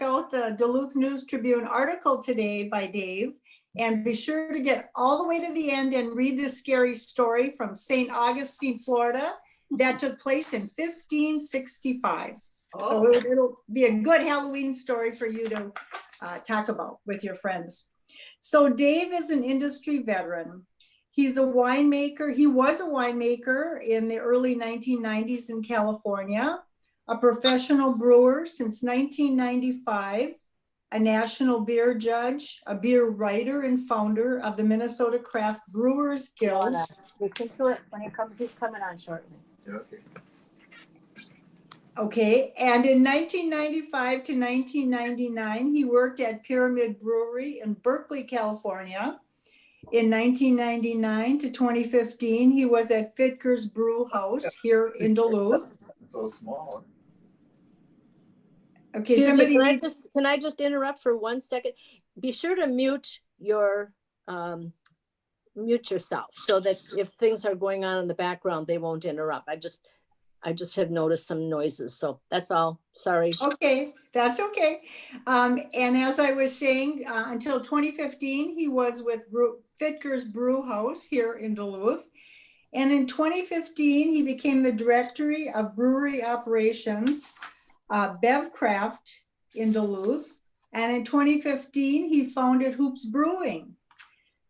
out the Duluth News Tribune article today by Dave, and be sure to get all the way to the end and read this scary story from St. Augustine, Florida, that took place in 1565. So it'll be a good Halloween story for you to talk about with your friends. So Dave is an industry veteran. He's a winemaker. He was a winemaker in the early 1990s in California, a professional brewer since 1995, a national beer judge, a beer writer and founder of the Minnesota Craft Brewers Guild. Listen to it when it comes. He's coming on shortly. Okay. Okay, and in 1995 to 1999, he worked at Pyramid Brewery in Berkeley, California. In 1999 to 2015, he was at Fitker's Brew House here in Duluth. It's so small. Okay, Excuse me, somebody can I just interrupt for 1 second? Be sure to mute yourself so that if things are going on in the background, they won't interrupt. I just have noticed some noises, so that's all. Sorry. Okay, that's okay. And as I was saying, until 2015, he was with Fitker's Brew House here in Duluth. And in 2015, he became the director of brewery operations, Bevcraft in Duluth. And in 2015, he founded Hoops Brewing.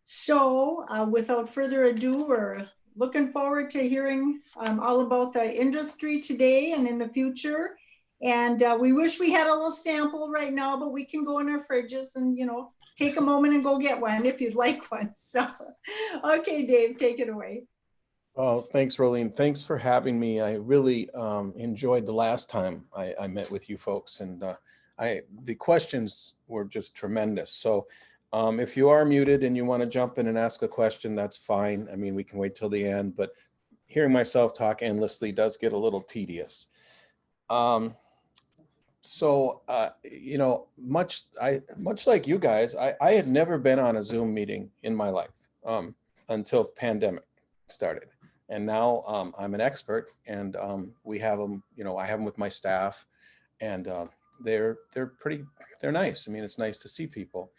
So without further ado, we're looking forward to hearing all about the industry today and in the future. And we wish we had a little sample right now, but we can go in our fridges and, you know, take a moment and go get one if you'd like one. So, okay, Dave, take it away. Oh, thanks, Rolene. Thanks for having me. I really enjoyed the last time I met with you folks, and the questions were just tremendous. So if you are muted and you want to jump in and ask a question, that's fine. I mean, we can wait till the end, but hearing myself talk endlessly does get a little tedious. You know, much like you guys, I had never been on a Zoom meeting in my life until pandemic started. And now I'm an expert, and we have them, you know, I have them with my staff, and they're nice. I mean, it's nice to see people.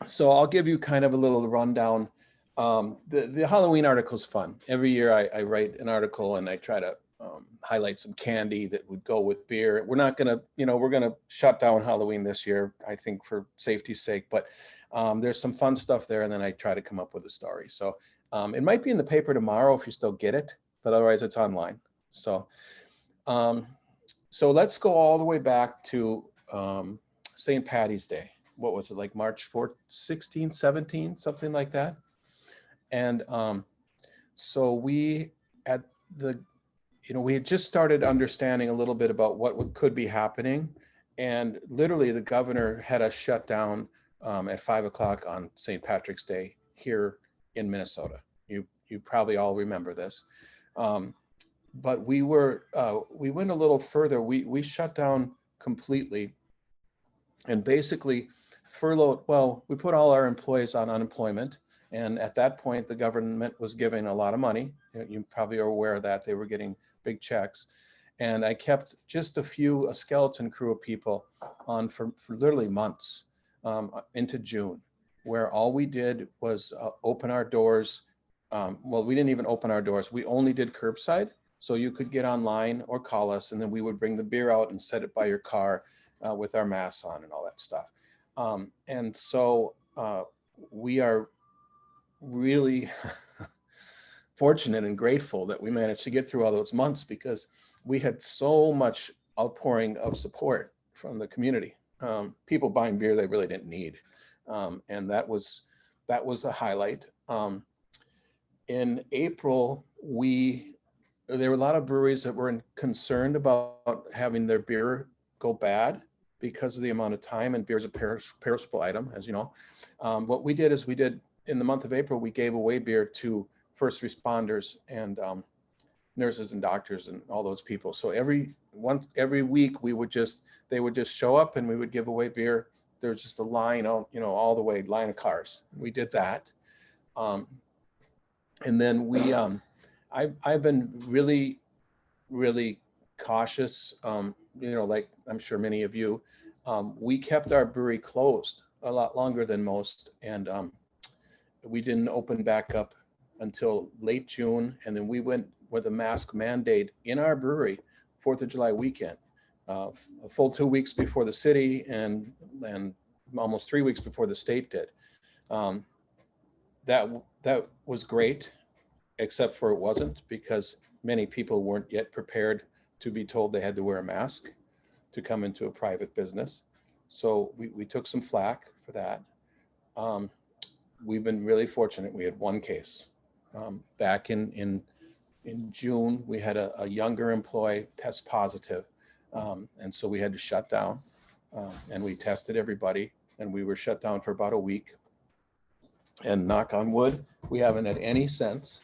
So I'll give you kind of a little rundown. The Halloween article is fun. Every year I write an article and I try to highlight some candy that would go with beer. We're not gonna, you know, we're gonna shut down Halloween this year, I think, for safety's sake, but there's some fun stuff there, and then I try to come up with a story. So it might be in the paper tomorrow if you still get it, but otherwise it's online. So so let's go all the way back to St. Patty's Day. What was it, like March 4th, 16, 17, something like that? And so we had just started understanding a little bit about what could be happening. And literally the governor had us shut down at 5 o'clock on St. Patrick's Day here in Minnesota. You probably all remember this. But we went a little further. We shut down completely and basically furloughed. Well, we put all our employees on unemployment. And at that point, the government was giving a lot of money. You probably are aware of that. They were getting big checks. And I kept just a skeleton crew of people on for literally months into June, where all we did was open our doors. Well, we didn't even open our doors. We only did curbside. So you could get online or call us, and then we would bring the beer out and set it by your car with our masks on and all that stuff. And so we are really fortunate and grateful that we managed to get through all those months, because we had so much outpouring of support from the community. People buying beer they really didn't need. And that was a highlight. In April, there were a lot of breweries that were concerned about having their beer go bad because of the amount of time, and beer is a perishable item, as you know. What we did is in the month of April, we gave away beer to first responders and nurses and doctors and all those people. So every week they would just show up and we would give away beer. There's just a line, all the way, line of cars. We did that. And then I've been really, really cautious like I'm sure many of you, we kept our brewery closed a lot longer than most. And we didn't open back up until late June. And then we went with a mask mandate in our brewery 4th of July weekend, a full 2 weeks before the city and almost 3 weeks before the state did. That was great, except for it wasn't, because many people weren't yet prepared to be told they had to wear a mask to come into a private business. So we took some flack for that. We've been really fortunate. We had one case. Back in June, we had a younger employee test positive. And so we had to shut down, and we tested everybody, and we were shut down for about a week. And knock on wood, we haven't had any since.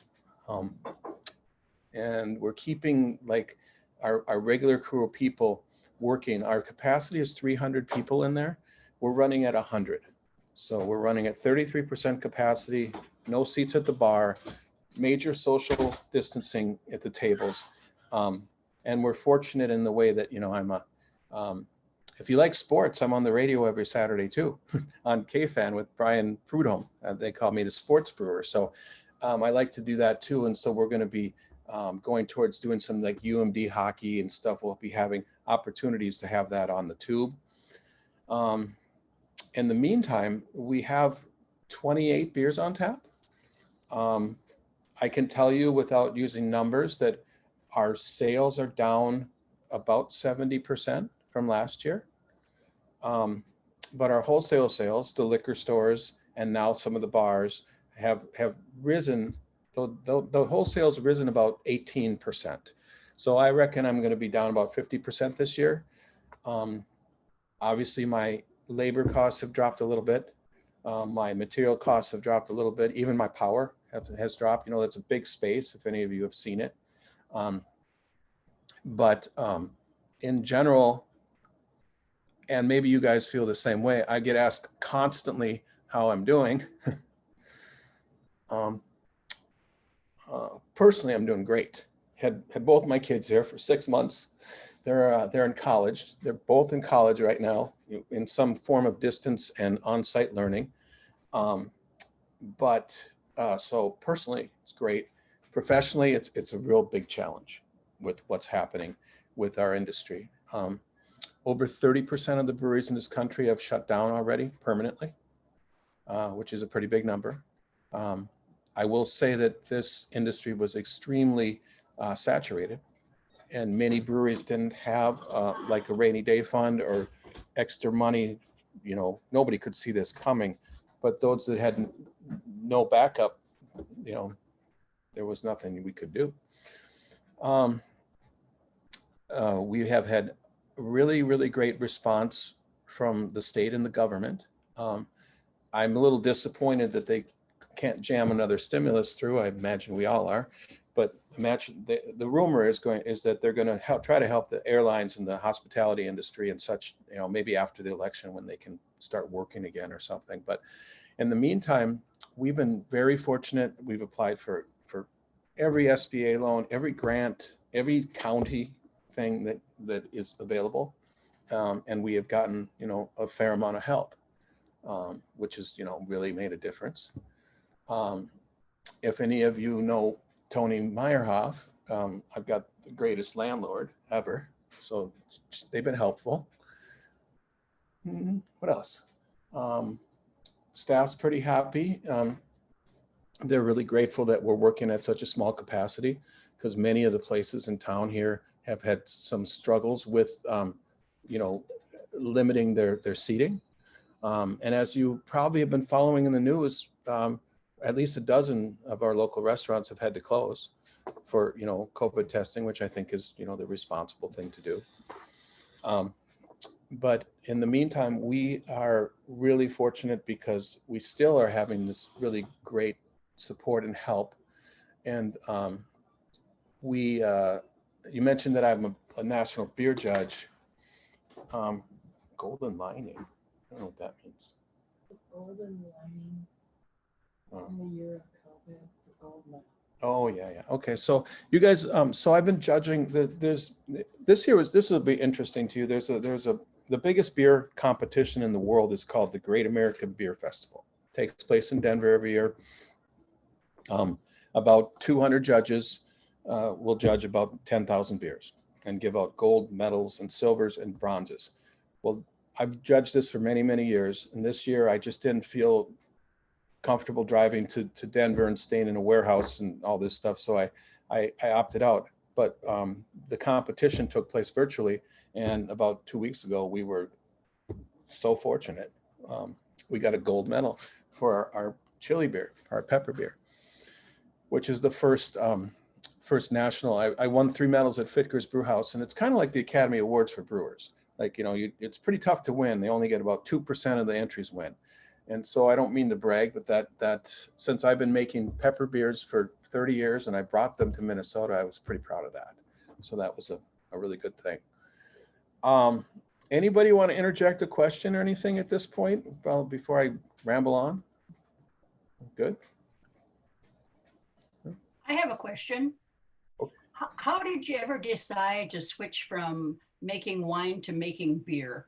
And we're keeping like our regular crew of people working. Our capacity is 300 people in there. We're running at 100. So we're running at 33% capacity, no seats at the bar, major social distancing at the tables. And we're fortunate in the way that, if you like sports, I'm on the radio every Saturday too, on KFAN with Brian Prudhomme. They call me the sports brewer. So I like to do that too. And so we're going to be going towards doing some like UMD hockey and stuff. We'll be having opportunities to have that on the tube. In the meantime, we have 28 beers on tap. I can tell you without using numbers that our sales are down about 70% from last year. But our wholesale sales, the liquor stores, and now some of the bars have risen. The wholesale's risen about 18%. So I reckon I'm going to be down about 50% this year. Obviously, my labor costs have dropped a little bit. My material costs have dropped a little bit. Even my power has dropped. That's a big space if any of you have seen it. But in general, and maybe you guys feel the same way, I get asked constantly how I'm doing. Personally, I'm doing great. Had both my kids here for 6 months. They're in college. They're both in college right now in some form of distance and on-site learning. So personally, it's great. Professionally, it's a real big challenge with what's happening with our industry. Over 30% of the breweries in this country have shut down already permanently, which is a pretty big number. I will say that this industry was extremely saturated, and many breweries didn't have like a rainy day fund or extra money. Nobody could see this coming, but those that had no backup, there was nothing we could do. We have had really, really great response from the state and the government. I'm a little disappointed that they can't jam another stimulus through. I imagine we all are, but imagine the rumor is that they're going to try to help the airlines and the hospitality industry and such, maybe after the election when they can start working again or something. But in the meantime, we've been very fortunate. We've applied for every SBA loan, every grant, every county thing that is available. And we have gotten, a fair amount of help, which has, really made a difference. If any of you know Tony Meyerhoff, I've got the greatest landlord ever. So they've been helpful. What else? Staff's pretty happy. They're really grateful that we're working at such a small capacity, because many of the places in town here have had some struggles with, limiting their seating. And as you probably have been following in the news, at least a dozen of our local restaurants have had to close for, COVID testing, which I think is, the responsible thing to do. But in the meantime, we are really fortunate because we still are having this really great support and help. And you mentioned that I'm a national beer judge. Golden lining. I don't know what that means. The golden lining in the year of COVID, the gold medal. Oh, yeah, yeah. Okay, so you guys, so I've been judging this will be interesting to you. The biggest beer competition in the world is called the Great American Beer Festival. Takes place in Denver every year. About 200 judges will judge about 10,000 beers and give out gold medals and silvers and bronzes. Well, I've judged this for many, many years. And this year I just didn't feel comfortable driving to Denver and staying in a warehouse and all this stuff. So I opted out. But the competition took place virtually. And about 2 weeks ago, we were so fortunate. We got a gold medal for our chili beer, our pepper beer, which is the first national. I won 3 medals at Fitker's Brew House, and it's kind of like the Academy Awards for brewers. Like, it's pretty tough to win. They only get about 2% of the entries win. And so I don't mean to brag, but that since I've been making pepper beers for 30 years and I brought them to Minnesota, I was pretty proud of that. So that was a really good thing. Anybody want to interject a question or anything at this point before I ramble on? Good. I have a question. Okay. How did you ever decide to switch from making wine to making beer?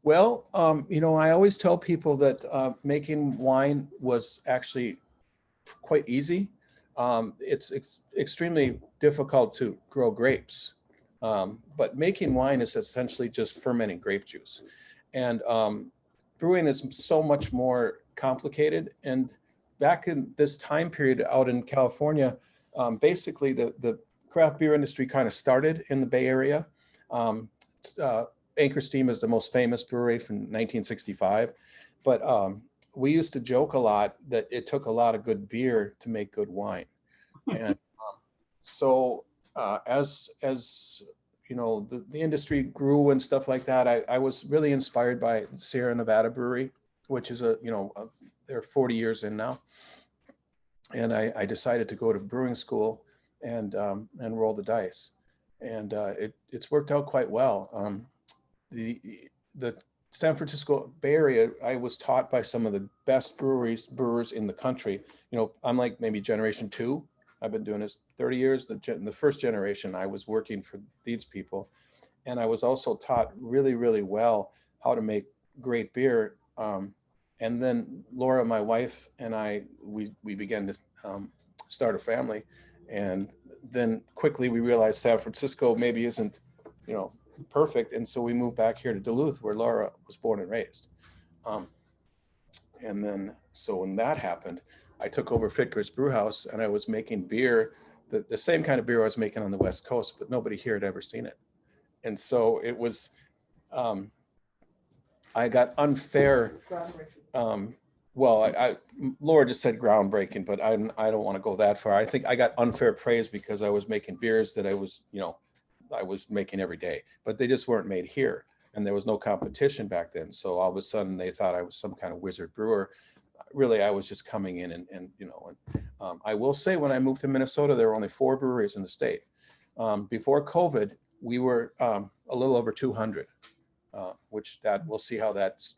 Well, I always tell people that making wine was actually quite easy. It's extremely difficult to grow grapes, but making wine is essentially just fermenting grape juice. And brewing is so much more complicated. And back in this time period out in California, basically the craft beer industry kind of started in the Bay Area. Anchor Steam is the most famous brewery from 1965, but we used to joke a lot that it took a lot of good beer to make good wine. And so as the industry grew and stuff like that, I was really inspired by Sierra Nevada Brewery, which is they're 40 years in now. And I decided to go to brewing school and roll the dice. And it's worked out quite well. The San Francisco Bay Area, I was taught by some of the best brewers in the country. I'm like maybe generation 2. I've been doing this 30 years. The first generation, I was working for these people. And I was also taught really, really well how to make great beer. And then Laura, my wife, and we began to start a family. And then quickly we realized San Francisco maybe isn't, perfect. And so we moved back here to Duluth, where Laura was born and raised. And then, so when that happened, I took over Fitker's Brew House and I was making beer, the same kind of beer I was making on the West Coast, but nobody here had ever seen it. And so it was, I got unfair, Laura just said groundbreaking, but I don't want to go that far. I think I got unfair praise because I was making beers that I was making every day, but they just weren't made here. And there was no competition back then. So all of a sudden they thought I was some kind of wizard brewer. Really, I was just coming in and I will say when I moved to Minnesota, there were only 4 breweries in the state. Before COVID, we were a little over 200, which we'll see how that's,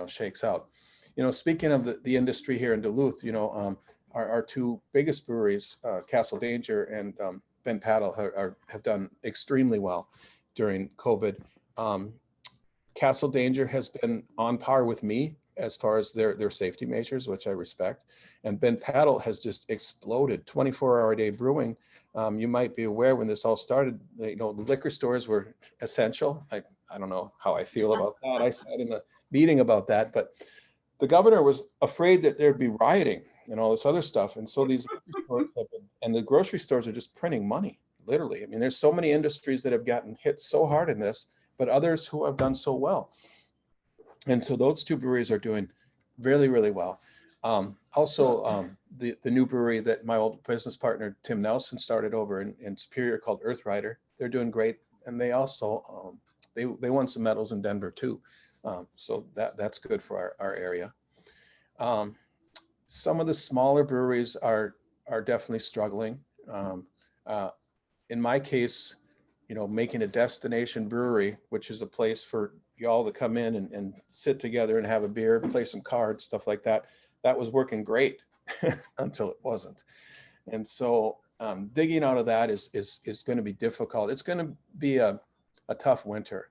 shakes out. Speaking of the industry here in Duluth, our 2 biggest breweries, Castle Danger and Ben Paddle have done extremely well during COVID. Castle Danger has been on par with me as far as their safety measures, which I respect. And Ben Paddle has just exploded, 24-hour-a-day brewing. You might be aware when this all started, the liquor stores were essential. I don't know how I feel about that. I sat in a meeting about that, but the governor was afraid that there'd be rioting and all this other stuff. And so these stores and the grocery stores are just printing money, literally. I mean, there's so many industries that have gotten hit so hard in this, but others who have done so well. And so those 2 breweries are doing really, really well. Also, the new brewery that my old business partner, Tim Nelson, started over in Superior called Earth Rider, they're doing great. And they also, they won some medals in Denver too. So that's good for our area. Some of the smaller breweries are definitely struggling. In my case, making a destination brewery, which is a place for y'all to come in and sit together and have a beer, play some cards, stuff like that. That was working great until it wasn't. And so digging out of that is going to be difficult. It's going to be a tough winter.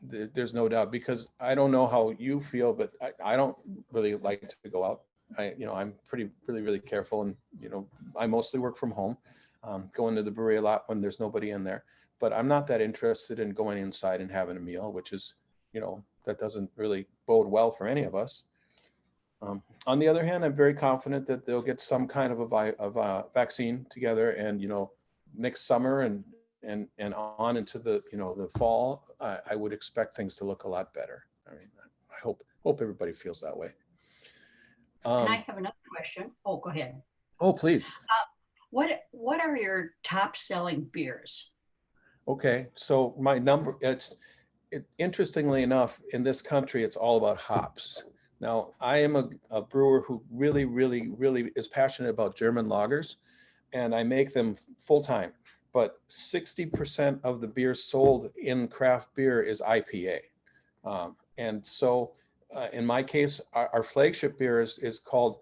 There's no doubt, because I don't know how you feel, but I don't really like to go out. I'm really careful, and I mostly work from home, going to the brewery a lot when there's nobody in there. But I'm not that interested in going inside and having a meal, which is, that doesn't really bode well for any of us. On the other hand, I'm very confident that they'll get some kind of a vaccine together, and next summer and on into the fall, I would expect things to look a lot better. I mean, I hope everybody feels that way. And I have another question. Oh, go ahead. Oh, please. What are your top selling beers? Okay, so my number, interestingly enough, in this country, it's all about hops. Now, I am a brewer who really is passionate about German lagers, and I make them full time. But 60% of the beer sold in craft beer is IPA. And so in my case, our flagship beer is called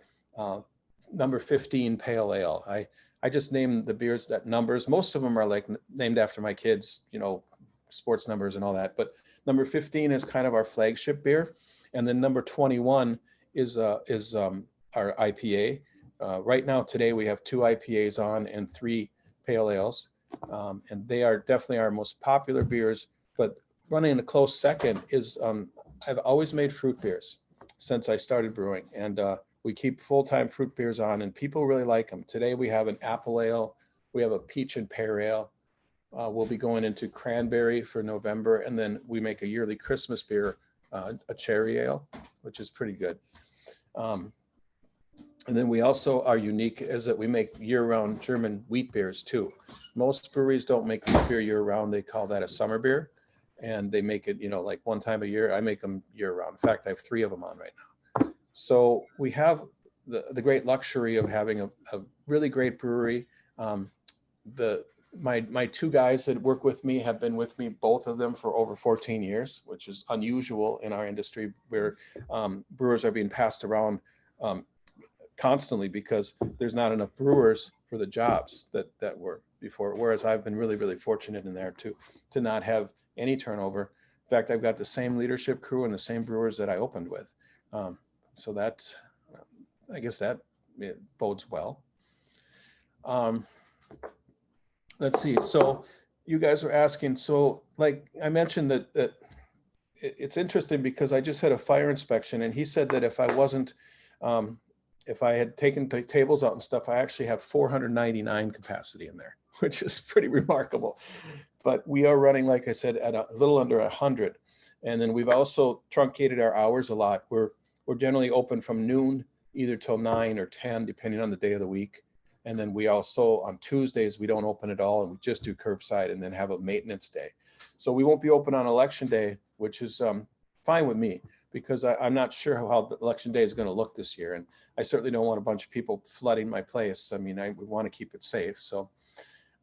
number 15 Pale Ale. I just named the beers that numbers. Most of them are like named after my kids, sports numbers and all that. But number 15 is kind of our flagship beer. And then number 21 is our IPA. Right now, today, we have 2 IPAs on and 3 Pale Ales. And they are definitely our most popular beers. But running a close second is I've always made fruit beers since I started brewing. And we keep full-time fruit beers on, and people really like them. Today, we have an apple ale. We have a peach and pear ale. We'll be going into cranberry for November. And then we make a yearly Christmas beer, a cherry ale, which is pretty good. And then we also are unique is that we make year-round German wheat beers too. Most breweries don't make wheat beer year-round. They call that a summer beer. And they make it, like one time a year. I make them year-round. In fact, I have 3 of them on right now. So we have the great luxury of having a really great brewery. My 2 guys that work with me have been with me, both of them, for over 14 years, which is unusual in our industry, where brewers are being passed around constantly because there's not enough brewers for the jobs that were before. Whereas I've been really fortunate in there to not have any turnover. In fact, I've got the same leadership crew and the same brewers that I opened with. So that, I guess that bodes well. Let's see. So you guys are asking, so like I mentioned that it's interesting because I just had a fire inspection, and he said that if I had taken the tables out and stuff, I actually have 499 capacity in there, which is pretty remarkable. But we are running, like I said, at a little under 100. And then we've also truncated our hours a lot. We're generally open from noon either till 9 or 10, depending on the day of the week. And then we also, on Tuesdays, we don't open at all, and we just do curbside and then have a maintenance day. So we won't be open on election day, which is fine with me, because I'm not sure how the election day is going to look this year. And I certainly don't want a bunch of people flooding my place. I mean, we want to keep it safe. So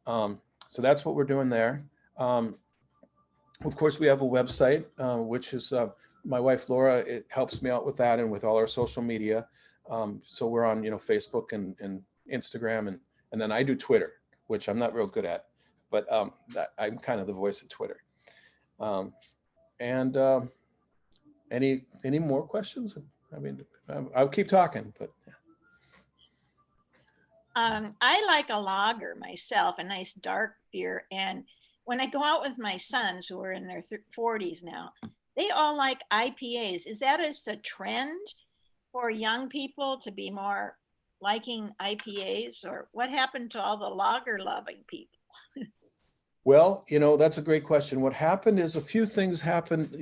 that's what we're doing there. Of course, we have a website, which is my wife, Laura, it helps me out with that and with all our social media. So we're on, Facebook and Instagram, and then I do Twitter, which I'm not real good at, but I'm kind of the voice of Twitter. Any more questions? I mean, I'll keep talking, but. I like a lager myself, a nice dark beer. And when I go out with my sons who are in their 40s now, they all like IPAs. Is that just a trend for young people to be more liking IPAs, or what happened to all the lager loving people? Well, that's a great question. What happened is a few things happened,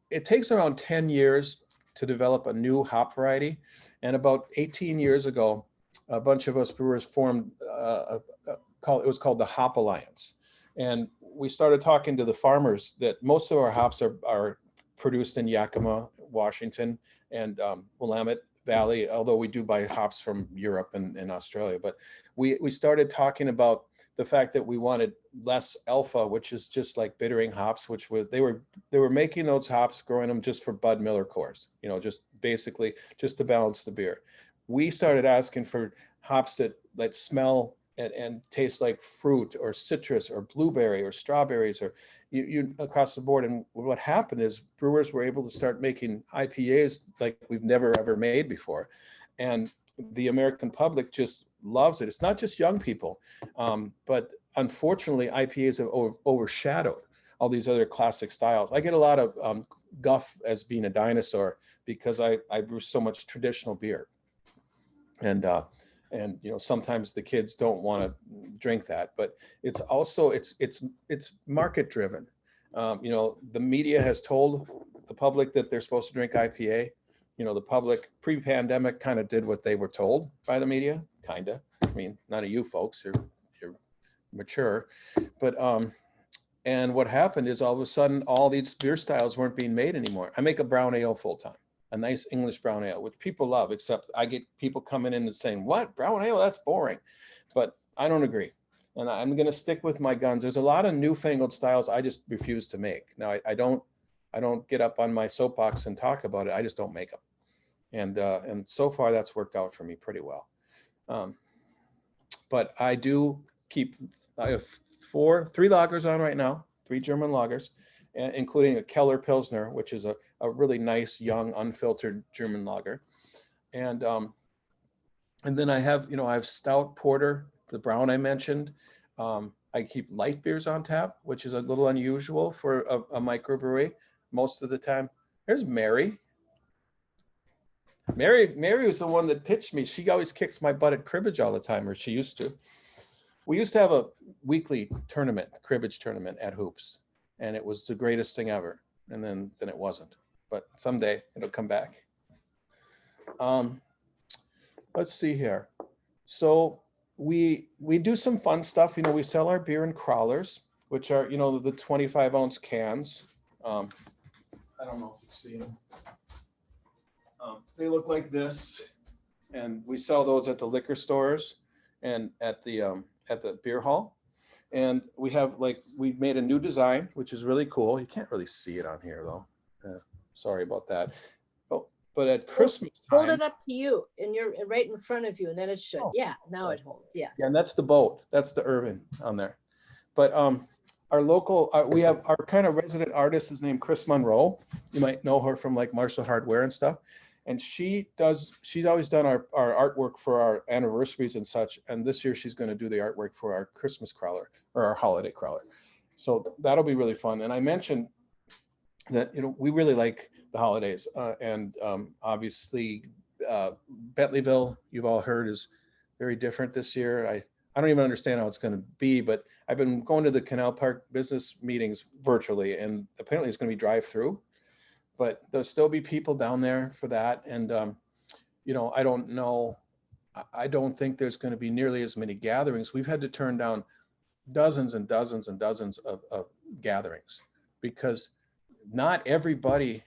it takes around 10 years to develop a new hop variety. And about 18 years ago, a bunch of us brewers formed, it was called the Hop Alliance. And we started talking to the farmers that most of our hops are produced in Yakima, Washington, and Willamette Valley, although we do buy hops from Europe and Australia. But we started talking about the fact that we wanted less alpha, which is just like bittering hops, which they were making those hops, growing them just for Bud Miller cores, just basically just to balance the beer. we started asking for hops that smell and taste like fruit or citrus or blueberry or strawberries or you across the board. And what happened is brewers were able to start making IPAs like we've never ever made before. And the American public just loves it. It's not just young people, but unfortunately IPAs have overshadowed all these other classic styles. I get a lot of guff as being a dinosaur because I brew so much traditional beer. And you know, sometimes the kids don't want to drink that, but it's also it's market driven. You know, the media has told the public that they're supposed to drink IPA. You know, the public pre-pandemic kind of did what they were told by the media, kind of. I mean, none of you folks, you're mature, but and what happened is all of a sudden all these beer styles weren't being made anymore. I make a brown ale full time, a nice English brown ale, which people love, except I get people coming in and saying, what, brown ale, that's boring. But I don't agree. And I'm going to stick with my guns. There's a lot of newfangled styles I just refuse to make. Now, I don't get up on my soapbox and talk about it. I just don't make them. And so far that's worked out for me pretty well. But I do I have three lagers on right now, 3 German lagers, including a Keller Pilsner, which is a really nice, young, unfiltered German lager. And then I have stout porter, the brown I mentioned. I keep light beers on tap, which is a little unusual for a microbrewery most of the time. There's Mary. Mary was the one that pitched me. She always kicks my butt at cribbage all the time, or she used to. We used to have a weekly cribbage tournament at Hoops, and it was the greatest thing ever. And then it wasn't, but someday it'll come back. Let's see here. So we do some fun stuff. You know, we sell our beer in crawlers, which are, you know, the 25-ounce cans. I don't know if you see them. They look like this, and we sell those at the liquor stores and at the beer hall. And we made a new design, which is really cool. You can't really see it on here though. Sorry about that. Oh, but at Christmas time, Hold it up to you, and you're right in front of you, and then it should. Oh. Yeah, now it holds. Yeah. Yeah, and that's the boat. That's the Irvin on there. But our local, we have our kind of resident artist is named Chris Monroe. You might know her from like Marshall Hardware and stuff. And she's always done our artwork for our anniversaries and such. And this year she's going to do the artwork for our Christmas crawler or our holiday crawler. So that'll be really fun. And I mentioned that, you know, we really like the holidays. And obviously Bentleyville, you've all heard, is very different this year. I don't even understand how it's going to be, but I've been going to the Canal Park business meetings virtually, and apparently it's going to be drive-through. But there'll still be people down there for that. And, you know, I don't know. I don't think there's going to be nearly as many gatherings. We've had to turn down dozens and dozens and dozens of gatherings because not everybody,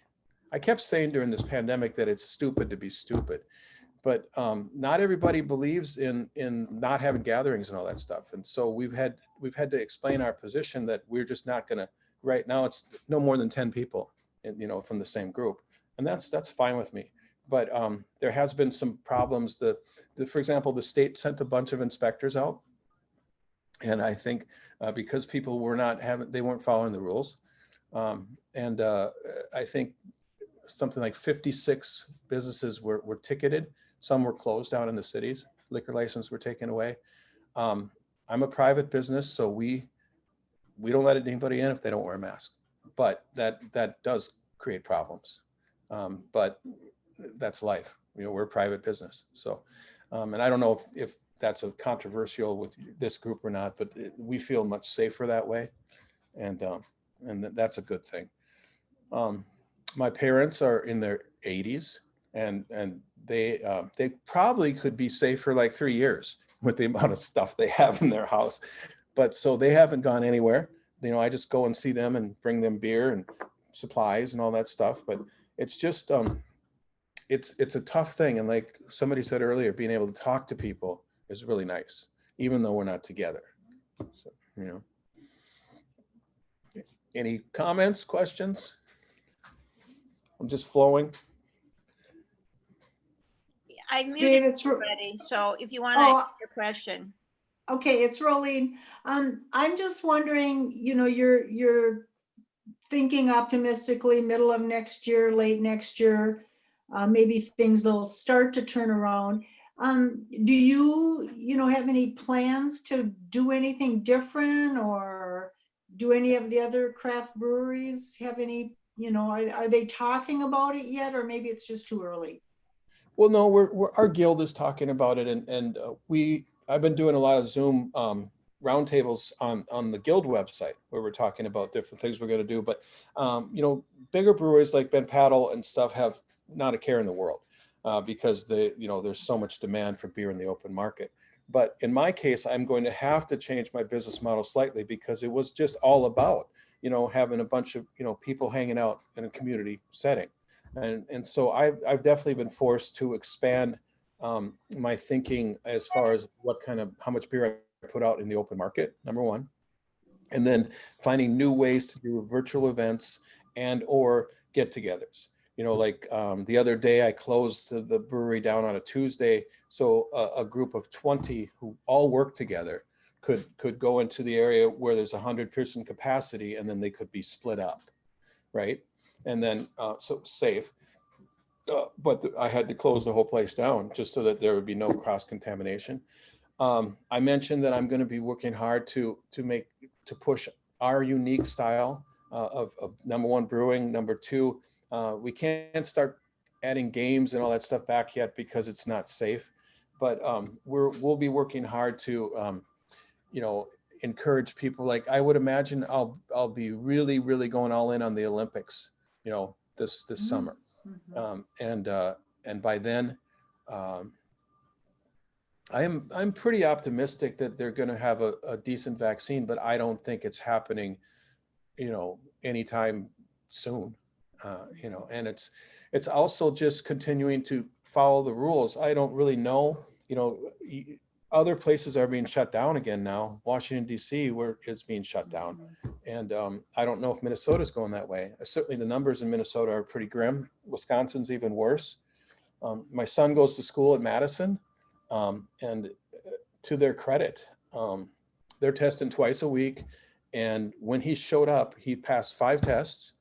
I kept saying during this pandemic that it's stupid to be stupid, but not everybody believes in not having gatherings and all that stuff. And so we've had to explain our position that we're just not going to, right now it's no more than 10 people. You know, from the same group, and that's fine with me. But there has been some problems. For example, the state sent a bunch of inspectors out, and I think because people they weren't following the rules, and I think something like 56 businesses were ticketed. Some were closed down in the cities. Liquor licenses were taken away. I'm a private business, so we don't let anybody in if they don't wear a mask. But that does create problems. But that's life. You know, we're a private business. So, and I don't know if that's a controversial with this group or not, but we feel much safer that way. And that's a good thing. My parents are in their 80s, and they probably could be safe for like 3 years with the amount of stuff they have in their house. But so they haven't gone anywhere. You know, I just go and see them and bring them beer and supplies and all that stuff. But it's just, it's a tough thing. And like somebody said earlier, being able to talk to people is really nice, even though we're not together. So, you know, any comments, questions? I'm just flowing. I muted Dave, it's, everybody, so if you want to oh, ask your question. okay, it's Rolene. I'm just wondering, you're thinking optimistically, middle of next year, late next year, maybe things will start to turn around. Do you have any plans to do anything different, or do any of the other craft breweries have any, are they talking about it yet, or maybe it's just too early? Well, no, our guild is talking about it, and I've been doing a lot of Zoom roundtables on the guild website where we're talking about different things we're going to do. But bigger breweries like Ben Paddle and stuff have not a care in the world because there's so much demand for beer in the open market. But in my case, I'm going to have to change my business model slightly because it was just all about having a bunch of people hanging out in a community setting. And so I've definitely been forced to expand my thinking as far as how much beer I put out in the open market, number one, and then finding new ways to do virtual events and or get-togethers. Like the other day I closed the brewery down on a Tuesday, so a group of 20 who all work together could go into the area where there's 100-person capacity, and then they could be split up, right? And then so safe, but I had to close the whole place down just so that there would be no cross contamination. I mentioned that I'm going to be working hard to push our unique style of number one, brewing. Number two, we can't start adding games and all that stuff back yet because it's not safe. But we'll be working hard to encourage people. Like I would imagine I'll be really, really going all in on the Olympics, this summer. And by then, I'm pretty optimistic that they're going to have a decent vaccine, but I don't think it's happening, anytime soon. And it's also just continuing to follow the rules. I don't really know, other places are being shut down again now. Washington, D.C., where it's being shut down. And I don't know if Minnesota's going that way. Certainly the numbers in Minnesota are pretty grim. Wisconsin's even worse. My son goes to school at Madison, and to their credit, they're testing twice a week. And when he showed up, he passed 5 tests,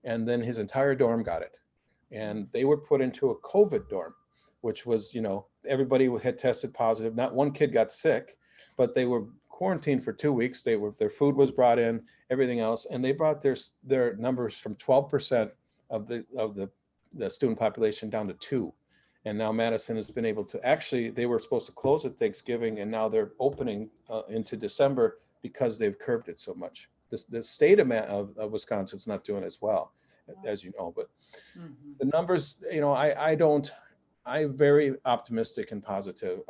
and then his entire dorm got it. And they were put into a COVID dorm, which was, everybody had tested positive. Not one kid got sick, but they were quarantined for 2 weeks. Their food was brought in, everything else, and they brought their numbers from 12% of the student population down to 2. And now Madison has been able to, actually, they were supposed to close at Thanksgiving, and now they're opening into December because they've curbed it so much. The state of Wisconsin's not doing as well, as you know, but the numbers, I'm very optimistic and positive.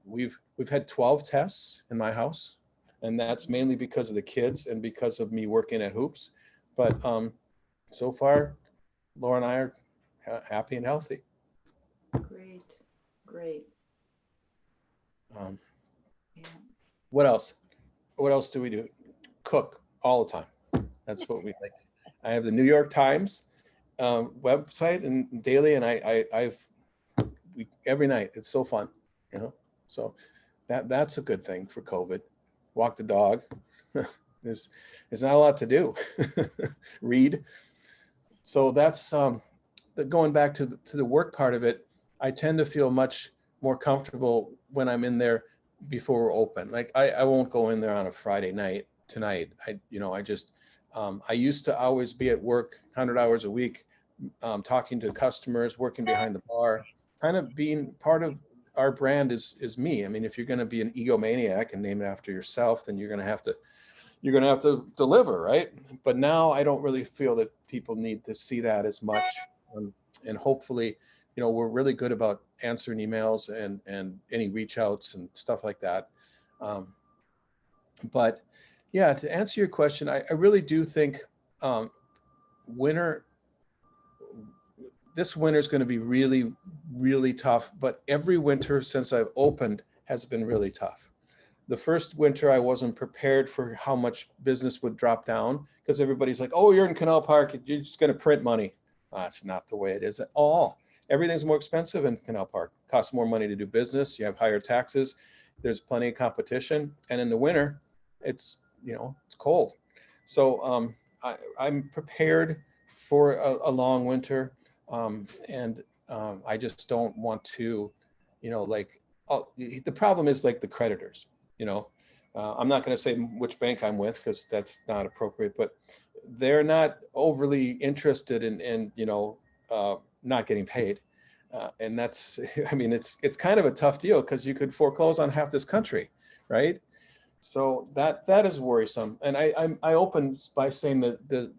We've had 12 tests in my house, and that's mainly because of the kids and because of me working at Hoops. But so far, Laura and I are happy and healthy. Great. Yeah. What else? What else do we do? Cook all the time. That's what we like. I have the New York Times website and daily, and we every night. It's so fun, So that's a good thing for COVID. Walk the dog. There's not a lot to do. Read. So that's going back to the work part of it. I tend to feel much more comfortable when I'm in there before we're open. Like I won't go in there on a Friday night tonight. I used to always be at work 100 hours a week, talking to customers, working behind the bar, kind of being part of our brand is me. I mean, if you're going to be an egomaniac and name it after yourself, then you're going to have to deliver, right? But now I don't really feel that people need to see that as much. And hopefully, we're really good about answering emails and any reach outs and stuff like that. But yeah, to answer your question, I really do think this winter is going to be really, really tough. But every winter since I've opened has been really tough. The first winter, I wasn't prepared for how much business would drop down because everybody's like, oh, you're in Canal Park, you're just going to print money. That's not the way it is at all. everything's more expensive in Canal Park. It costs more money to do business. You have higher taxes. There's plenty of competition. And in the winter, it's, it's cold. So I'm prepared for a long winter. I just don't want to, the problem is like the creditors, I'm not going to say which bank I'm with because that's not appropriate, but they're not overly interested in not getting paid. And that's, I mean, it's kind of a tough deal because you could foreclose on half this country, right? So that is worrisome. And I opened by saying that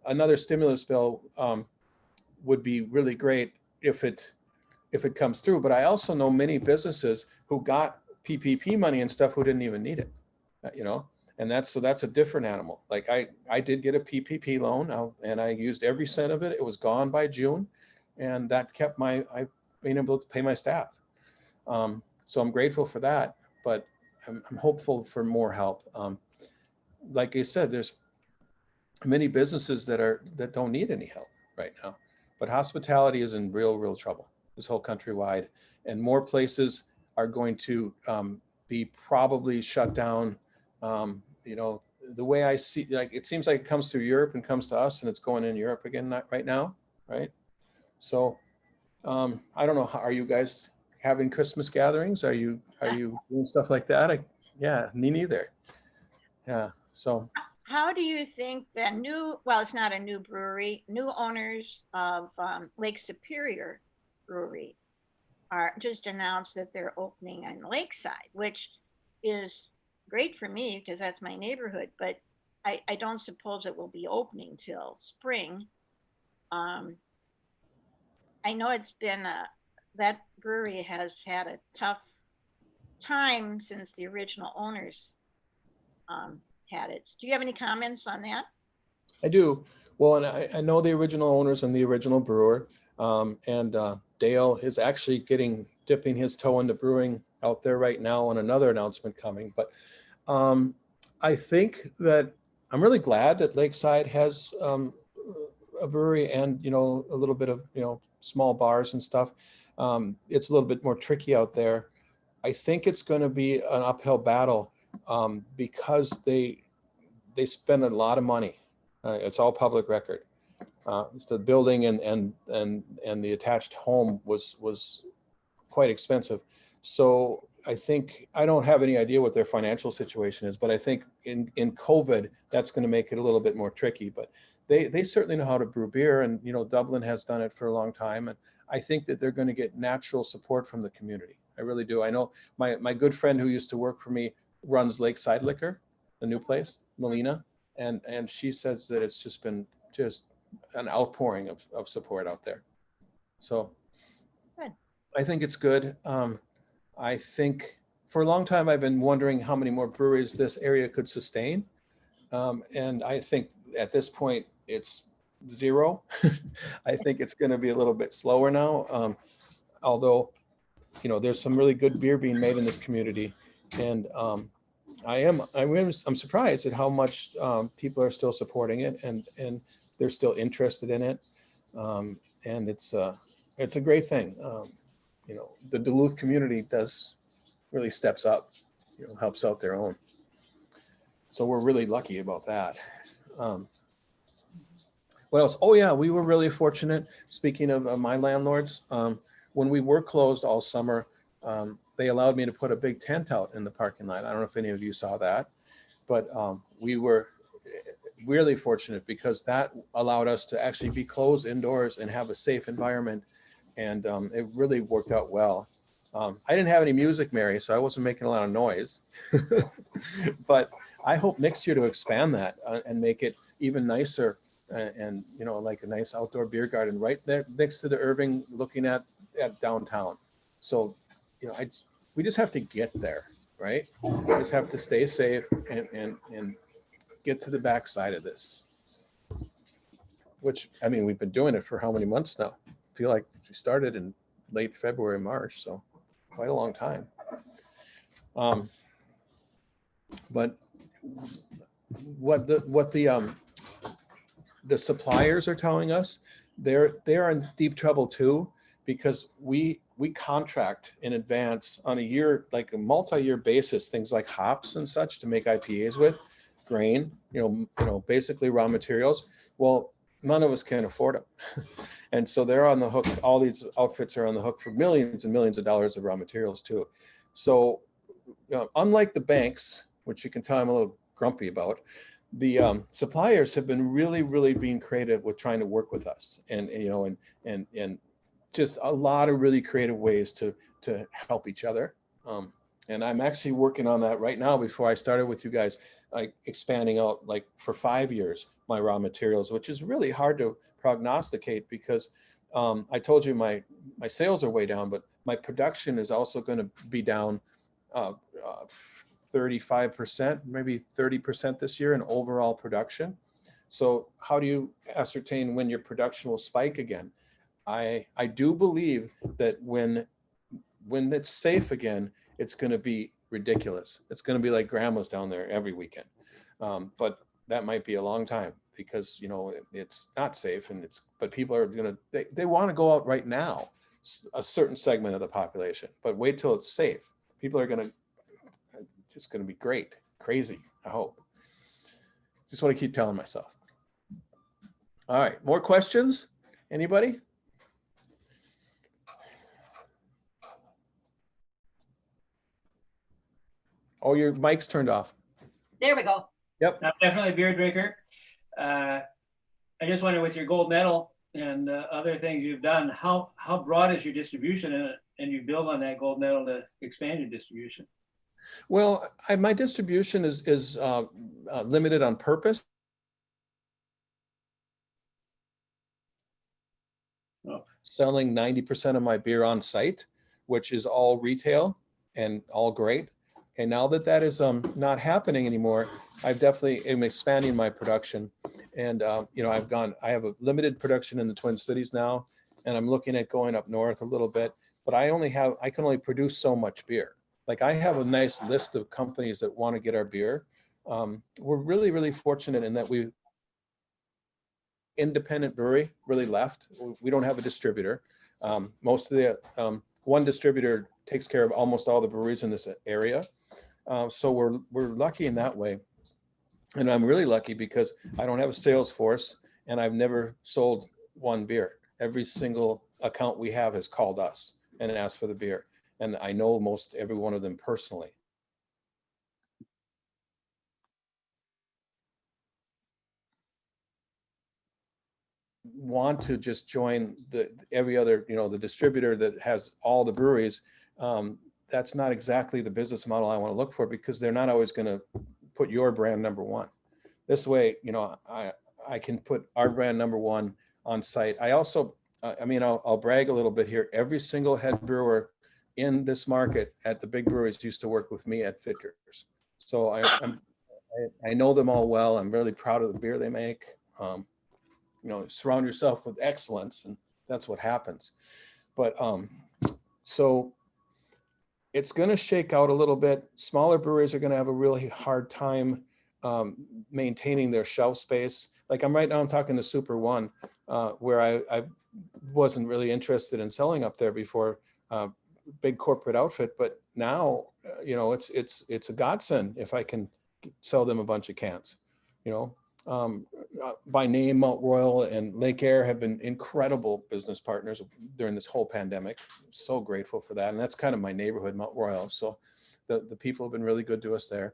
another stimulus bill would be really great if it comes through. But I also know many businesses who got PPP money and stuff who didn't even need it, and that's a different animal. Like I did get a PPP loan and I used every cent of it. It was gone by June, and that kept I being able to pay my staff. So I'm grateful for that, but I'm hopeful for more help. Like I said, there's many businesses that don't need any help right now, but hospitality is in real trouble. This whole countrywide, and more places are going to be probably shut down. The way I see, like, it seems like it comes through Europe and comes to us, and it's going in Europe again right now, right? So I don't know. Are you guys having Christmas gatherings? Are you doing stuff like that? Yeah, me neither. Yeah. So How do you think that it's not a new brewery, new owners of Lake Superior Brewery are just announced that they're opening on Lakeside, which is great for me because that's my neighborhood, but I don't suppose it will be opening till spring. I know it's been that brewery has had a tough time since the original owners had it. Do you have any comments on that? I do. Well, and I know the original owners and the original brewer, and Dale is actually dipping his toe into brewing out there right now on another announcement coming. But I think that I'm really glad that Lakeside has a brewery and, a little bit of, small bars and stuff. It's a little bit more tricky out there. I think it's going to be an uphill battle because they spend a lot of money. It's all public record. So the building and the attached home was quite expensive. So I don't have any idea what their financial situation is, but I think in COVID, that's going to make it a little bit more tricky. But they certainly know how to brew beer, and Dublin has done it for a long time, and I think that they're going to get natural support from the community. I really do. I know my good friend who used to work for me runs Lakeside Liquor, the new place, Melina, and she says that it's just been an outpouring of support out there. So good. I think it's good. I think for a long time I've been wondering how many more breweries this area could sustain. And I think at this point it's 0. I think it's going to be a little bit slower now. Although, there's some really good beer being made in this community. And I'm surprised at how much people are still supporting it and they're still interested in it. And it's a great thing. The Duluth community really steps up, helps out their own. So we're really lucky about that. What else? Oh yeah, we were really fortunate. Speaking of my landlords, when we were closed all summer, they allowed me to put a big tent out in the parking lot. I don't know if any of you saw that, but we were really fortunate because that allowed us to actually be closed indoors and have a safe environment. And it really worked out well. I didn't have any music, Mary, so I wasn't making a lot of noise. But I hope next year to expand that and make it even nicer and like a nice outdoor beer garden right there next to the Irving, looking at downtown. So, we just have to get there, right? We just have to stay safe and get to the backside of this. Which, I mean, we've been doing it for how many months now? I feel like we started in late February, March, so quite a long time. But what the suppliers are telling us, they're in deep trouble too, because we contract in advance on a year, like a multi-year basis, things like hops and such to make IPAs with, grain, basically raw materials. Well, none of us can afford them. And so they're on the hook. All these outfits are on the hook for millions and millions of dollars of raw materials too. So unlike the banks, which you can tell I'm a little grumpy about, the suppliers have been really being creative with trying to work with us, and just a lot of really creative ways to help each other. And I'm actually working on that right now before I started with you guys, like expanding out, like for 5 years, my raw materials, which is really hard to prognosticate because I told you my sales are way down, but my production is also going to be down 35%, maybe 30% this year in overall production. So how do you ascertain when your production will spike again? I do believe that when it's safe again, it's going to be ridiculous. It's going to be like grandma's down there every weekend. But that might be a long time because, it's not safe, but people are going to, they want to go out right now, a certain segment of the population, but wait till it's safe. People are it's going to be great, crazy, I hope. Just what I keep telling myself. All right, more questions? Anybody? Oh, your mic's turned off. There we go. Yep. I'm definitely a beer drinker. I just wonder, with your gold medal and other things you've done, how broad is your distribution, and you build on that gold medal to expand your distribution? Well, my distribution is limited on purpose. Oh. Selling 90% of my beer on site, which is all retail and all great. And now that is not happening anymore, I definitely am expanding my production. And I have a limited production in the Twin Cities now, and I'm looking at going up north a little bit. But I can only produce so much beer. Like, I have a nice list of companies that want to get our beer. We're really fortunate in that independent brewery really left. We don't have a distributor. Most of the one distributor takes care of almost all the breweries in this area. So we're lucky in that way. And I'm really lucky because I don't have a sales force, and I've never sold one beer. Every single account we have has called us and asked for the beer. And I know most every one of them personally. Want to just join every other, the distributor that has all the breweries. That's not exactly the business model I want to look for, because they're not always going to put your brand number one. This way, I can put our brand number one on site. I also, I'll brag a little bit here. Every single head brewer in this market at the big breweries used to work with me at Fitkers. So I know them all well. I'm really proud of the beer they make. Surround yourself with excellence, and that's what happens. But so it's going to shake out a little bit. Smaller breweries are going to have a really hard time maintaining their shelf space. Like I'm talking to Super One, where I wasn't really interested in selling up there before, big corporate outfit, but now it's a godsend if I can sell them a bunch of cans. By name, Mount Royal and Lake Air have been incredible business partners during this whole pandemic. I'm so grateful for that. And that's kind of my neighborhood, Mount Royal. So the people have been really good to us there.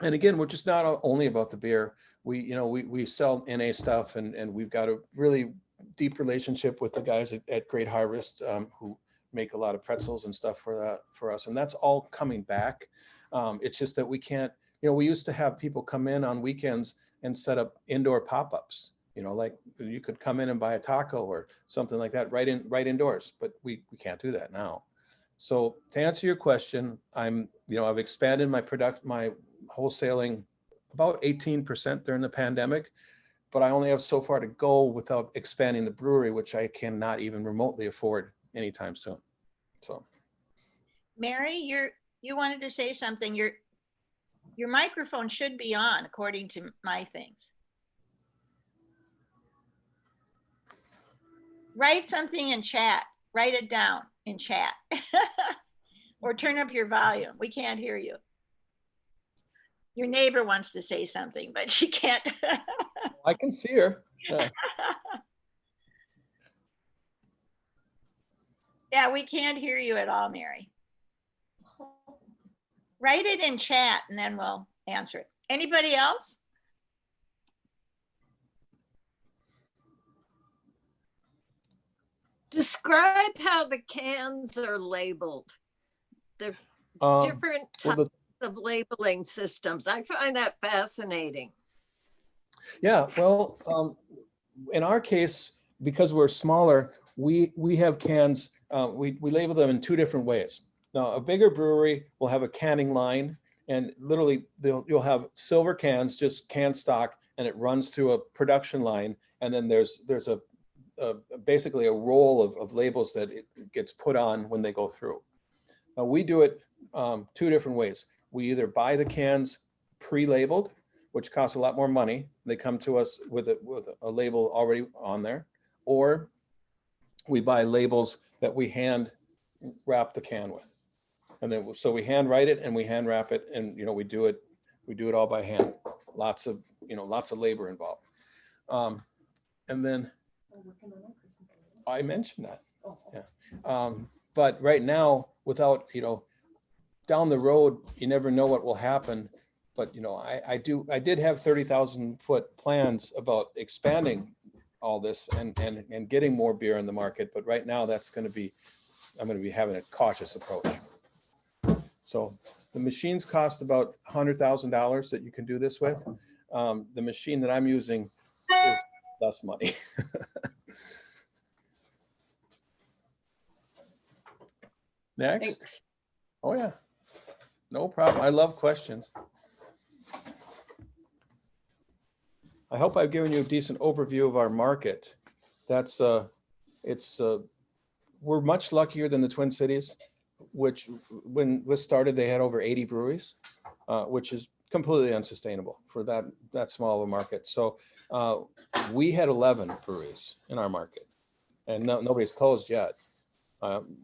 And again, we're just not only about the beer. We sell NA stuff, and we've got a really deep relationship with the guys at Great Harvest, who make a lot of pretzels and stuff for us. And that's all coming back. It's just that we can't, we used to have people come in on weekends and set up indoor pop-ups, like you could come in and buy a taco or something like that right indoors, but we can't do that now. So to answer your question, I've expanded my wholesaling about 18% during the pandemic, but I only have so far to go without expanding the brewery, which I cannot even remotely afford anytime soon. So. Mary, you wanted to say something. Your microphone should be on, according to my things. Write something in chat. Write it down in chat. Or turn up your volume. We can't hear you. Your neighbor wants to say something, but she can't. I can see her. Yeah. Yeah, we can't hear you at all, Mary. Write it in chat and then we'll answer it. Anybody else? Describe how the cans are labeled. The different Well, types of labeling systems. I find that fascinating. yeah, well, in our case, because we're smaller, we have cans, we label them in two different ways. Now, a bigger brewery will have a canning line, and literally you'll have silver cans, just can stock, and it runs through a production line, and then there's a basically a roll of labels that it gets put on when they go through. Now, we do it two different ways. We either buy the cans pre-labeled, which costs a lot more money. They come to us with a label already on there, or we buy labels that we hand wrap the can with. And then, so we hand write it and we hand wrap it, and we do it all by hand. Lots of labor involved. And then I mentioned that. Yeah. But right now, without, down the road, you never know what will happen. But, I did have 30,000 foot plans about expanding all this and getting more beer in the market. But right now I'm going to be having a cautious approach. So the machines cost about $100,000 that you can do this with. The machine that I'm using is less money. Next. Thanks. Oh yeah, no problem. I love questions. I hope I've given you a decent overview of our market. That's we're much luckier than the Twin Cities, which when this started, they had over 80 breweries, which is completely unsustainable for that small of a market. So we had 11 breweries in our market, and nobody's closed yet.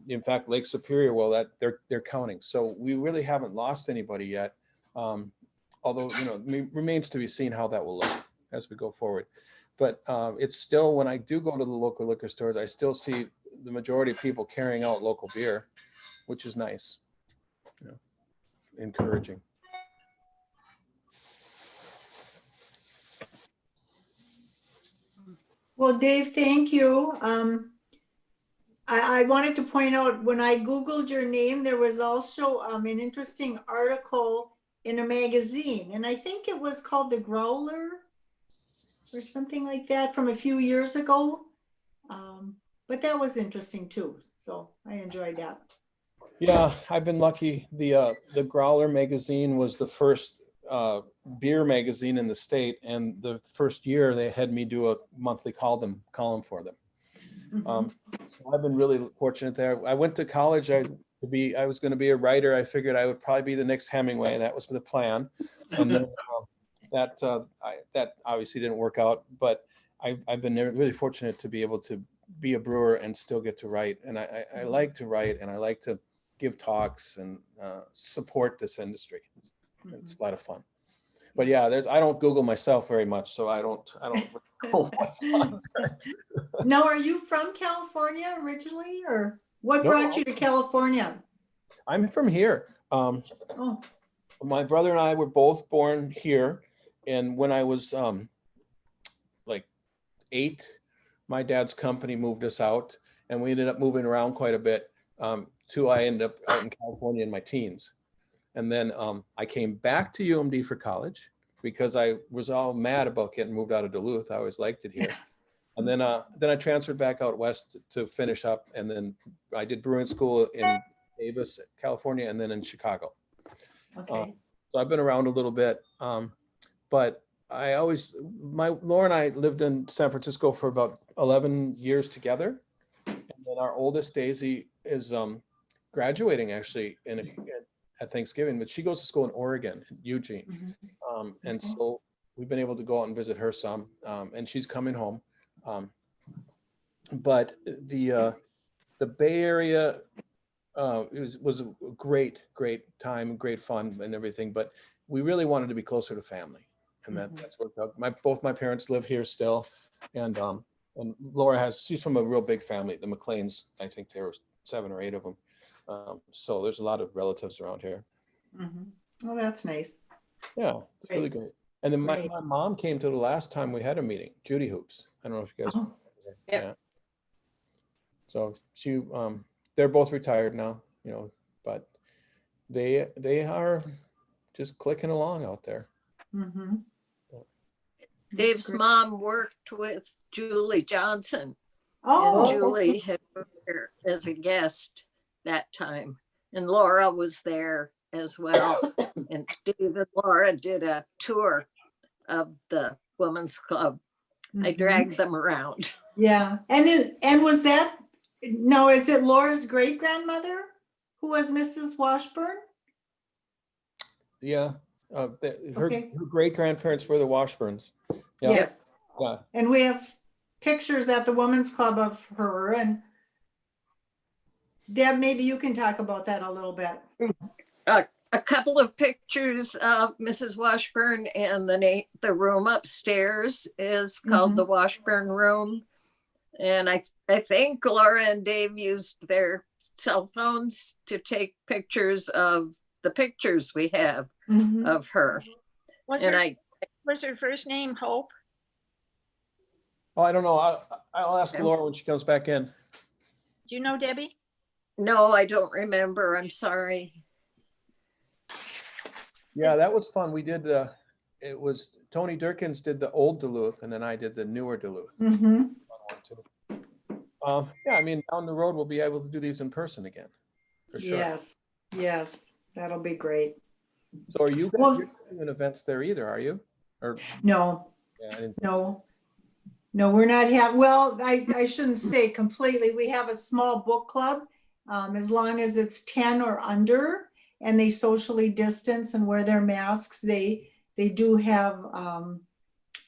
In fact, Lake Superior, well, that they're counting. So we really haven't lost anybody yet. Although, it remains to be seen how that will look as we go forward. But it's still, when I do go to the local liquor stores, I still see the majority of people carrying out local beer, which is nice, encouraging. Well, Dave, thank you. I wanted to point out, when I Googled your name, there was also an interesting article in a magazine, and I think it was called The Growler or something like that from a few years ago. But that was interesting too. So I enjoyed that. Yeah, I've been lucky. The Growler magazine was the first beer magazine in the state, and the first year they had me do a monthly column for them. So I've been really fortunate there. I went to college. I was going to be a writer. I figured I would probably be the next Hemingway. That was the plan, and then that obviously didn't work out. But I've been really fortunate to be able to be a brewer and still get to write. And I like to write, and I like to give talks and support this industry. It's a lot of fun. But yeah, I don't Google myself very much, so I don't recall what's on there. Now, are you from California originally, or what brought you to California? I'm from here. My brother and I were both born here, and when I was like 8, my dad's company moved us out, and we ended up moving around quite a bit. Till I ended up out in California in my teens. And then I came back to UMD for college because I was all mad about getting moved out of Duluth. I always liked it here. And then I transferred back out west to finish up. And then I did brewing school in Davis, California, and then in Chicago. Okay. So I've been around a little bit. But Laura and I lived in San Francisco for about 11 years together. And then our oldest, Daisy, is graduating actually at Thanksgiving, but she goes to school in Oregon, in Eugene. And so we've been able to go out and visit her some, and she's coming home. But the Bay Area, it was a great time, great fun and everything, but we really wanted to be closer to family. And that's worked out. Both my parents live here still. And Laura she's from a real big family. The McLeans, I think there were 7 or 8 of them. So there's a lot of relatives around here. Oh, that's nice. Yeah, it's really great. And then my mom came to the last time we had a meeting, Judy Hoops. I don't know if you guys. Yeah. So they're both retired now, but they are just clicking along out there. Dave's mom worked with Julie Johnson. Oh, And Julie had been there as a guest that time. And Laura was there as well. And Dave and Laura did a tour of the Women's Club. I dragged them around. Yeah. And was that, no, is it Laura's great grandmother who was Mrs. Washburn? Yeah. Her great grandparents were the Washburns. Yeah. Yes. Yeah. And we have pictures at the Women's Club of her. And Deb, maybe you can talk about that a little bit. A couple of pictures of Mrs. Washburn, and the room upstairs is called the Washburn Room. And I think Laura and Dave used their cell phones to take pictures of the pictures we have of her. Was her first name Hope? Oh, I don't know. I'll ask Laura when she comes back in. Do you know, Debbie? No, I don't remember. I'm sorry. Yeah, that was fun. We did, it was Tony Durkins did the old Duluth, and then I did the newer Duluth. Yeah, I mean, down the road, we'll be able to do these in person again, for sure. Yes, that'll be great. So are you guys doing events there either, are you? Or No, yeah, no, we're not well, I shouldn't say completely. We have a small book club, as long as it's 10 or under, and they socially distance and wear their masks. They do have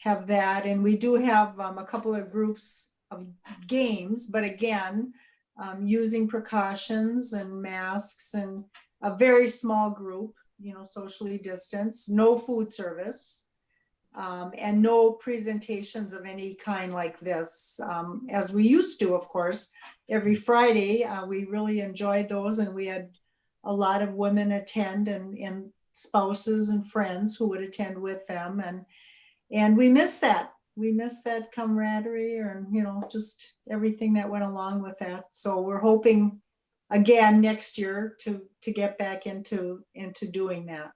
that, and we do have a couple of groups of games, but again, using precautions and masks, and a very small group, socially distanced, no food service, and no presentations of any kind like this, as we used to, of course, every Friday. We really enjoyed those, and we had a lot of women attend, and spouses and friends who would attend with them, and we miss that. We miss that camaraderie, and just everything that went along with that. So we're hoping again next year to get back into doing that.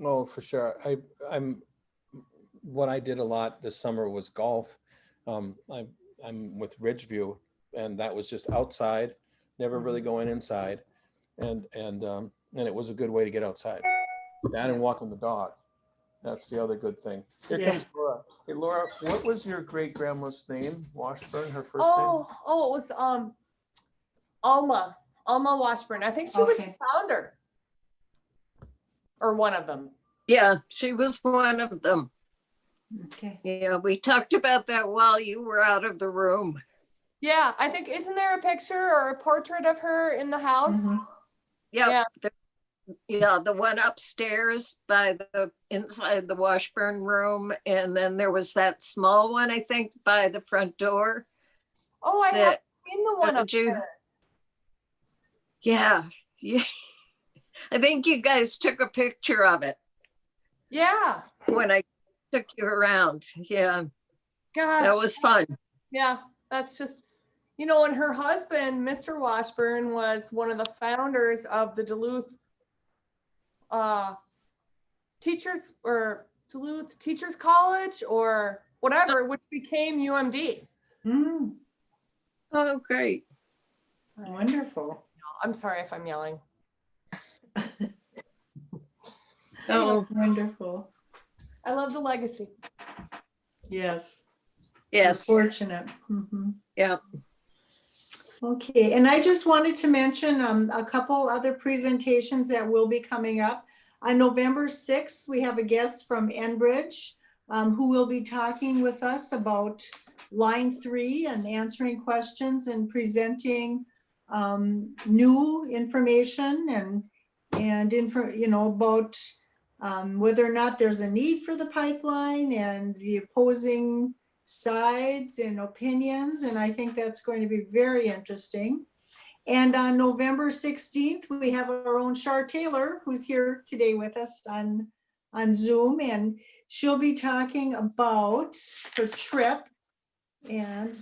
Oh, for sure. What I did a lot this summer was golf. I'm with Ridgeview, and that was just outside, never really going inside, and it was a good way to get outside. That and walking the dog. That's the other good thing. Here comes Laura. Hey, Laura, what was your great grandma's name? Washburn, her first name? Oh, it was Alma Washburn. I think she was the founder, or one of them. Yeah, she was one of them. Okay. Yeah, we talked about that while you were out of the room. Yeah, I think, isn't there a picture or a portrait of her in the house? Yeah. The one upstairs inside the Washburn Room, and then there was that small one, I think, by the front door. Oh, I haven't seen the one upstairs. Yeah. I think you guys took a picture of it. Yeah. When I took you around. Yeah. Gosh. That was fun. Yeah, that's just, and her husband, Mr. Washburn, was one of the founders of the Duluth Teachers College or whatever, which became UMD. Oh, great. Wonderful. I'm sorry if I'm yelling. Oh, wonderful. I love the legacy. Yes. Fortunate. Yeah. Okay, and I just wanted to mention a couple other presentations that will be coming up. On November 6th, we have a guest from Enbridge who will be talking with us about Line 3 and answering questions and presenting new information about whether or not there's a need for the pipeline and the opposing sides and opinions. And I think that's going to be very interesting. And on November 16th, we have our own Char Taylor, who's here today with us on Zoom, and she'll be talking about her trip. And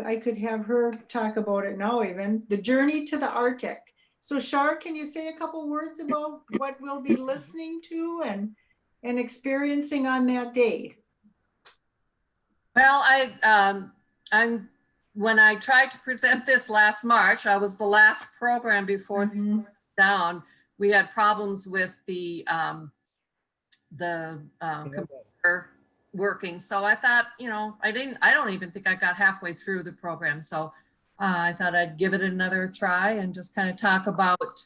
I could have her talk about it now, even the journey to the Arctic. So Char, can you say a couple words about what we'll be listening to and experiencing on that day? Well, when I tried to present this last March, I was the last program before down. We had problems with the computer working. So I thought, I don't even think I got halfway through the program. So I thought I'd give it another try and just kind of talk about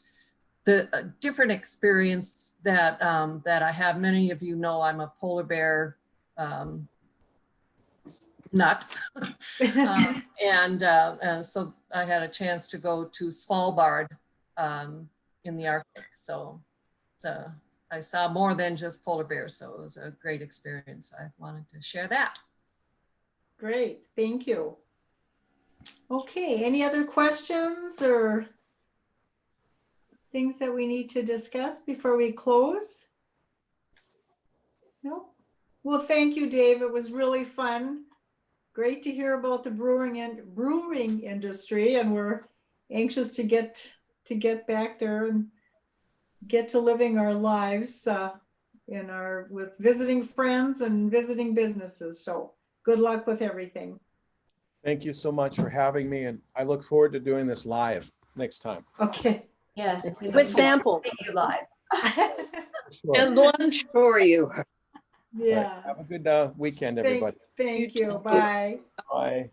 the different experience that I have. Many of you know I'm a polar bear nut. And so I had a chance to go to Svalbard in the Arctic. So I saw more than just polar bears. So it was a great experience. I wanted to share that. Great, thank you. Okay, any other questions or things that we need to discuss before we close? No? Well, thank you, Dave. It was really fun. Great to hear about the brewing industry, and we're anxious to get back there and get to living our lives with visiting friends and visiting businesses. So good luck with everything. Thank you so much for having me, and I look forward to doing this live next time. Okay. Yes. With samples. See you live. Sure. And lunch for you. Yeah. Have a good weekend, everybody. Thank You you. too. Bye. Bye.